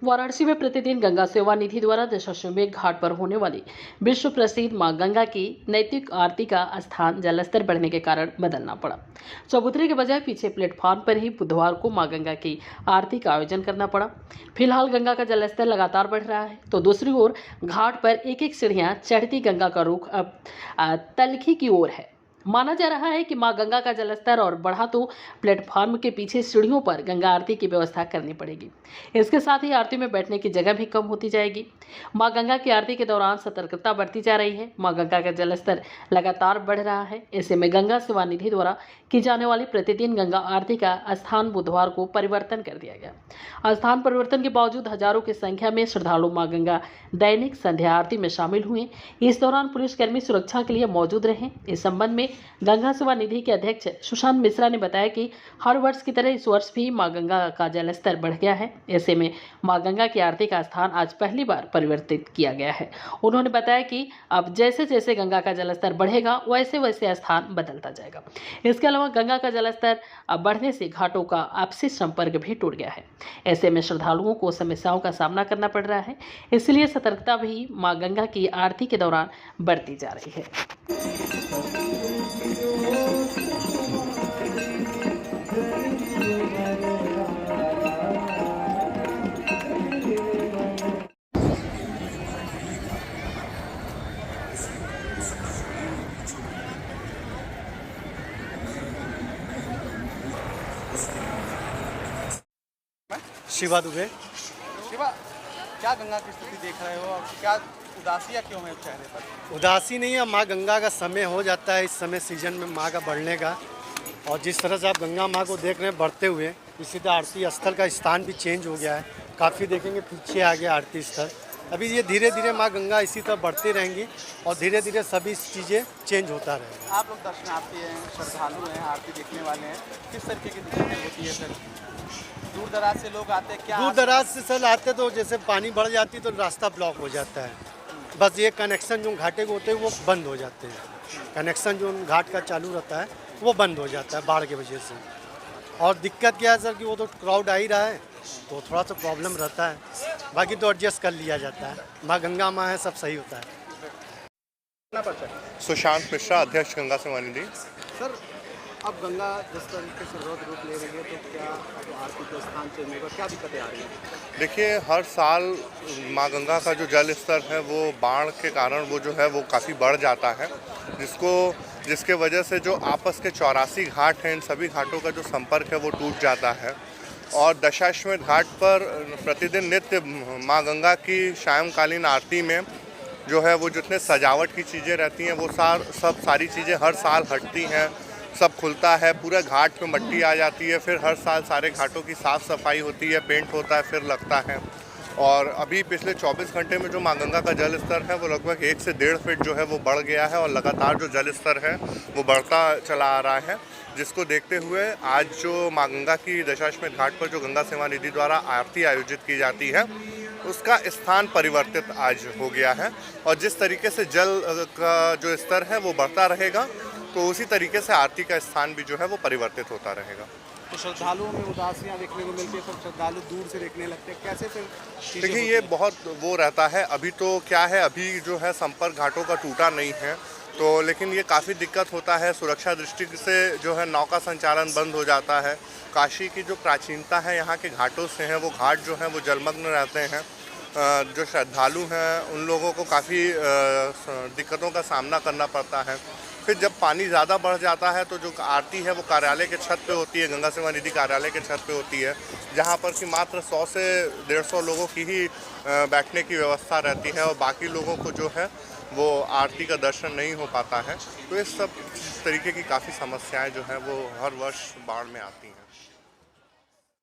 वाराणसी में प्रतिदिन गंगा सेवा निधि द्वारा दशाश्वमेध घाट पर होने वाली विश्व प्रसिद्ध मां गंगा की नैतिक आरती का स्थान जलस्तर बढ़ने के कारण बदलना पड़ा। चबूतरे के बजाय पीछे प्लेटफॉर्म पर ही बुधवार को मां गंगा की आरती का आयोजन करना पड़ा। फिलहाल गंगा का जलस्तर लगातार बढ़ रहा है, तो दूसरी ओर घाट पर एक एक सीढ़ियां चढ़ती गंगा का रुख अब तलखी की ओर है। माना जा रहा है कि मां गंगा का जलस्तर और बढ़ा तो प्लेटफॉर्म के पीछे सीढ़ियों पर गंगा आरती की व्यवस्था करनी पड़ेगी। इसके साथ ही आरती में बैठने की जगह भी कम होती जाएगी। मां गंगा की आरती के दौरान सतर्कता बढ़ती जा रही है। मां गंगा का जलस्तर लगातार बढ़ रहा है। ऐसे में गंगा सेवा निधि द्वारा की जाने वाली प्रतिदिन गंगा आरती का स्थान बुधवार को परिवर्तन कर दिया गया। स्थान परिवर्तन के बावजूद हजारों की संख्या में श्रद्धालु मां गंगा दैनिक संध्या आरती में शामिल हुए। इस दौरान पुलिसकर्मी सुरक्षा के लिए मौजूद रहे। इस संबंध में गंगा सेवा निधि के अध्यक्ष सुशांत मिश्रा ने बताया कि हर वर्ष की तरह इस वर्ष भी मां गंगा का जलस्तर बढ़ गया है। ऐसे में मां गंगा की आरती का स्थान आज पहली बार परिवर्तित किया गया है। उन्होंने बताया कि अब जैसे जैसे गंगा का जलस्तर बढ़ेगा वैसे वैसे स्थान बदलता जाएगा। इसके अलावा गंगा का जलस्तर बढ़ने से घाटों का आपसी संपर्क भी टूट गया है। ऐसे में श्रद्धालुओं को समस्याओं का सामना करना पड़ रहा है, इसलिए सतर्कता भी मां गंगा की आरती के दौरान बढ़ती जा रही है। शिवा दुबे। शिवा, क्या गंगा की स्थिति देख रहे हो और क्या उदासियाँ क्यों है चेहरे पर? उदासी नहीं है, माँ गंगा का समय हो जाता है इस समय सीजन में माँ का बढ़ने का। और जिस तरह से आप गंगा माँ को देख रहे हैं बढ़ते हुए, इसी तरह आरती स्थल का स्थान भी चेंज हो गया है। काफ़ी देखेंगे पीछे आ गया आरती स्थल। अभी ये धीरे धीरे माँ गंगा इसी तरह बढ़ती रहेंगी और धीरे धीरे सभी चीज़ें चेंज होता रहेगा। आप लोग दर्शनार्थी हैं, श्रद्धालु हैं, आरती देखने वाले हैं, किस तरीके की दिक्कतें होती है सर? दूर दराज से लोग आते हैं क्या? दूर दराज से सर आते तो जैसे पानी बढ़ जाती तो रास्ता ब्लॉक हो जाता है। बस ये कनेक्शन जो घाटे को होते हैं वो बंद हो जाते हैं। कनेक्शन जो घाट का चालू रहता है वो बंद हो जाता है बाढ़ की वजह से। और दिक्कत क्या है सर कि वो तो क्राउड आ ही रहा है तो थोड़ा सा प्रॉब्लम रहता है, बाकी तो एडजस्ट कर लिया जाता है। माँ गंगा माँ है, सब सही होता है। सुशांत मिश्रा, अध्यक्ष गंगा सेवा निधि। सर, अब गंगा जिस तरीके से रूप ले रही है तो क्या अब आरती का स्थान चेंज होगा, क्या दिक्कतें आ रही हैं? देखिए, हर साल माँ गंगा का जो जल स्तर है वो बाढ़ के कारण वो जो है वो काफ़ी बढ़ जाता है, जिसके वजह से जो आपस के 84 घाट हैं, इन सभी घाटों का जो संपर्क है वो टूट जाता है। और दशाश्वमेध घाट पर प्रतिदिन नित्य माँ गंगा की सायंकालीन आरती में जो है वो जितने सजावट की चीज़ें रहती हैं वो सब सारी चीज़ें हर साल हटती हैं, सब खुलता है, पूरा घाट पे मट्टी आ जाती है। फिर हर साल सारे घाटों की साफ़ सफाई होती है, पेंट होता है, फिर लगता है। और अभी पिछले 24 घंटे में जो माँ गंगा का जल स्तर है वो लगभग 1 से 1.5 फीट जो है वो बढ़ गया है और लगातार जो जल स्तर है वो बढ़ता चला आ रहा है, जिसको देखते हुए आज जो माँ गंगा की दशाश्वमेध घाट पर जो गंगा सेवा निधि द्वारा आरती आयोजित की जाती है उसका स्थान परिवर्तित आज हो गया है। और जिस तरीके से जल का जो स्तर है वो बढ़ता रहेगा तो उसी तरीके से आरती का स्थान भी जो है वो परिवर्तित होता रहेगा। तो श्रद्धालुओं में उदासियाँ देखने को मिलती है, सब श्रद्धालु दूर से देखने लगते हैं, कैसे फिर? देखिए, ये बहुत वो रहता है। अभी तो क्या है, अभी जो है संपर्क घाटों का टूटा नहीं है तो, लेकिन ये काफ़ी दिक्कत होता है। सुरक्षा दृष्टि से जो है नौका संचालन बंद हो जाता है। काशी की जो प्राचीनता है यहाँ के घाटों से है, वो घाट जो है वो जलमग्न रहते हैं। जो श्रद्धालु हैं उन लोगों को काफ़ी दिक्कतों का सामना करना पड़ता है। फिर जब पानी ज़्यादा बढ़ जाता है तो जो आरती है वो कार्यालय के छत पे होती है, गंगा सेवा निधि कार्यालय के छत पे होती है, जहाँ पर कि मात्र 100 से 150 लोगों की ही बैठने की व्यवस्था रहती है और बाकी लोगों को जो है वो आरती का दर्शन नहीं हो पाता है। तो इस सब तरीके की काफ़ी समस्याएं जो हैं वो हर वर्ष बाढ़ में आती हैं।